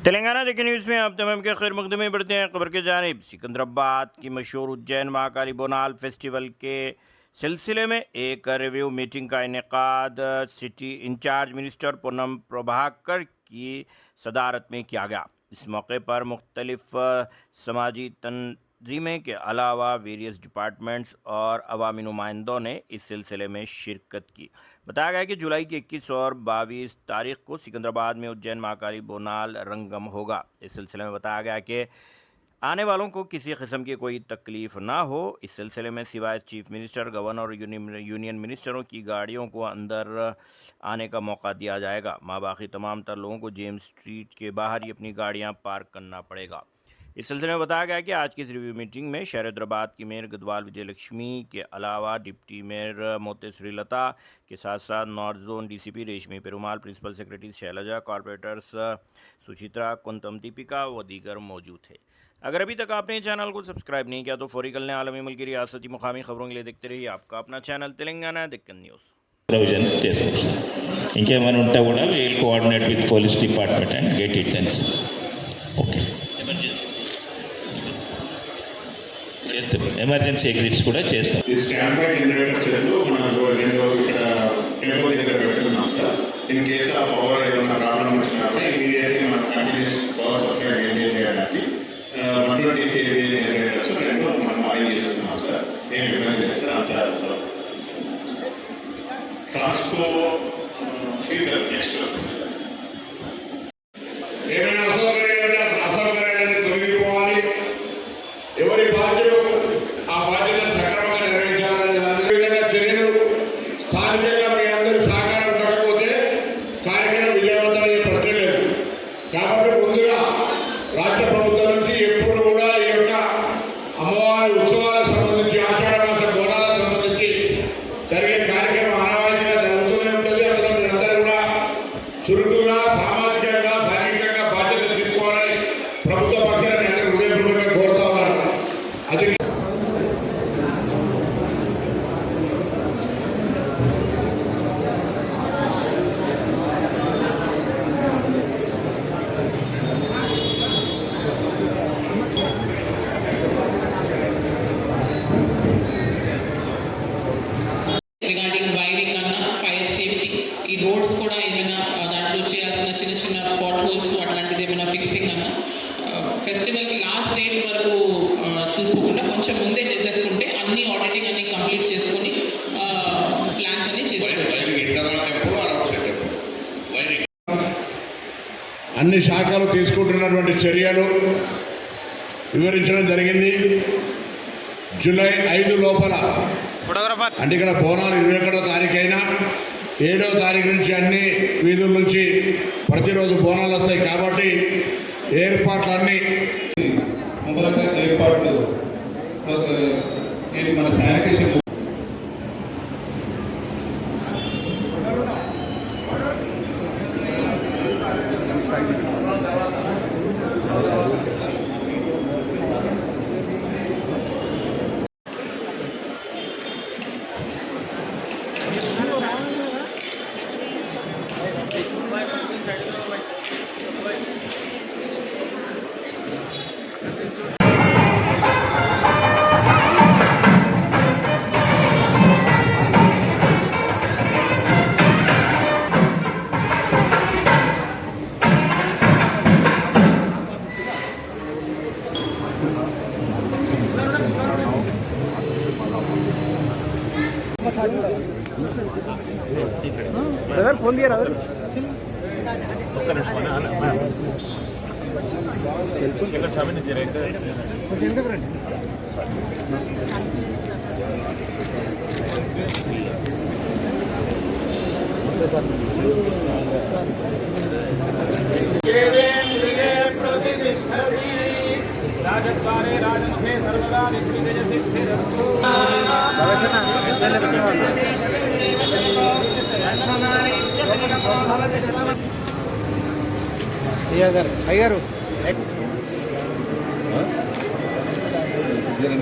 तेलंगाना देखिए न्यूज़ में आप तमाम के खैर मकदमे बढ़ते हैं खबर के जानिब। सिकंदराबाद की मशहूर उज्जैन महाकाली बोनाल फेस्टिवल के सिलसिले में एक रिव्यू मीटिंग का इनेकाद city incharge minister Poonam Prabhakar की सदारत में किया गया। इस मौके पर मुख्तलिफ समाजी तंजीमें के अलावा वेरियस डिपार्टमेंट्स और अवामी नुमाइंदों ने इस सिलसिले में शिरकत की। बताया गया कि जुलाई की 21 और 22 तारीख को सिकंदराबाद में उज्जैन महाकाली बोनाल रंगम होगा। इस सिलसिले में बताया गया कि आने वालों को किसी किस्म की कोई तकलीफ़ ना हो। इस सिलसिले में सिवाय चीफ मिनिस्टर, गवर्नर और यूनियन मिनिस्टरों की गाड़ियों को अंदर आने का मौका दिया जाएगा। बाकी तमाम तर लोगों को जेम्स स्ट्रीट के बाहर ही अपनी गाड़ियां पार्क करना पड़ेगा। इस सिलसिले में बताया गया कि आज की इस रिव्यू मीटिंग में शहर हैदराबाद की मेयर गदवाल विजयलक्ष्मी के अलावा डिप्टी मेयर मोते श्रीलता के साथ साथ north zone DCP Reshmi Perumal, principal secretary Shailaja, corporators Suchitra, Kuntam, Deepika व दीगर मौजूद थे। अगर अभी तक आपने चैनल को सब्सक्राइब नहीं किया तो फौरी कल आलमी मुल्क की रियासती मुकामी खबरों के लिए देखते रहिए आपका अपना channel Telangana Deccan news. Provisions చేస్తాం సార్. ఇంకేమైనా ఉంటే కూడా we'll coordinate with police department and get it done sir. Okay, emergency చేస్తాం, ఎమర్జెన్సీ ఎగ్జిట్స్ కూడా చేస్తాం. ఈ స్టాండ్ బై జనరేటర్ సెల్ మనకు నేను ఇక్కడ టెంపుల్ దగ్గర పెడుతున్నాం sir. In case of power ఏదైనా ప్రాబ్లం వచ్చినప్పుడు ఇమీడియట్లీ మనం కంటిన్యూస్ పవర్ సప్లై మెయింటైన్ చేయడానికి 120 kVA జనరేటర్స్ రెండు మనం అరేంజ్ చేస్తున్నాం సార్. నేను ఇబ్బంది లేదు సార్, అంతా సార్. ట్రాన్స్కో నెక్స్ట్ ఏమైనా అసౌకర్యాన్ని తొలగిపోవాలి. ఎవరి బాధ్యతలు ఆ బాధ్యతను సక్రమంగా నిర్వహించాలని విధంగా చర్యలు స్థానికంగా మీ అందరి సహకారం ఉండకపోతే కార్యక్రమం విజయవంతమయ్యే ప్రశ్న లేదు. కాబట్టి ముందుగా రాష్ట్ర ప్రభుత్వం నుంచి ఎప్పుడు కూడా ఈ యొక్క అమ్మవారి ఉత్సవాలకు సంబంధించి ఆషాఢ మాస బోనాలకు సంబంధించి జరిగే కార్యక్రమం ఆనవాయితీగా జరుగుతూనే ఉంటుంది. అందులో మీరందరూ కూడా చురుకుగా సామాజికంగా సాంఘికంగా బాధ్యత తీసుకోవాలని ప్రభుత్వ పక్షాన్ని మీ అందరూ హృదయపూర్వకంగా కోరుతా ఉన్నారు. అది రిగార్డింగ్ వైరింగ్ అన్న, ఫైర్ సేఫ్టీ, ఈ రోడ్స్ కూడా ఏమైనా దాంట్లో చేయాల్సిన చిన్న చిన్న పాట్ హోల్స్ అట్లాంటిది ఏమైనా ఫిక్సింగ్ అన్న, ఫెస్టివల్కి లాస్ట్ డేట్ వరకు చూసుకోకుండా కొంచెం ముందే చేసేసుకుంటే అన్ని ఆడిటింగ్ అన్ని కంప్లీట్ చేసుకొని ప్లాన్స్ అన్ని చేసుకోవచ్చు. అన్ని శాఖలు తీసుకుంటున్నటువంటి చర్యలు వివరించడం జరిగింది. జూలై 5 లోపల అంటే ఇక్కడ బోనాలు 21వ తారీఖు అయినా 7వ తారీఖు నుంచి అన్ని వీధుల నుంచి ప్రతిరోజు బోనాలు వస్తాయి. కాబట్టి ఏర్పాట్లన్నీ ముమ్మరంగా ఏర్పాట్లు ఇది మన శానిటేషన్ ब्रदर फोन दिया ब्रदर राजद्वारे राजमुखे सर्वदा दिग्विजय सिद्धिरस्तु। అయ్యారు జర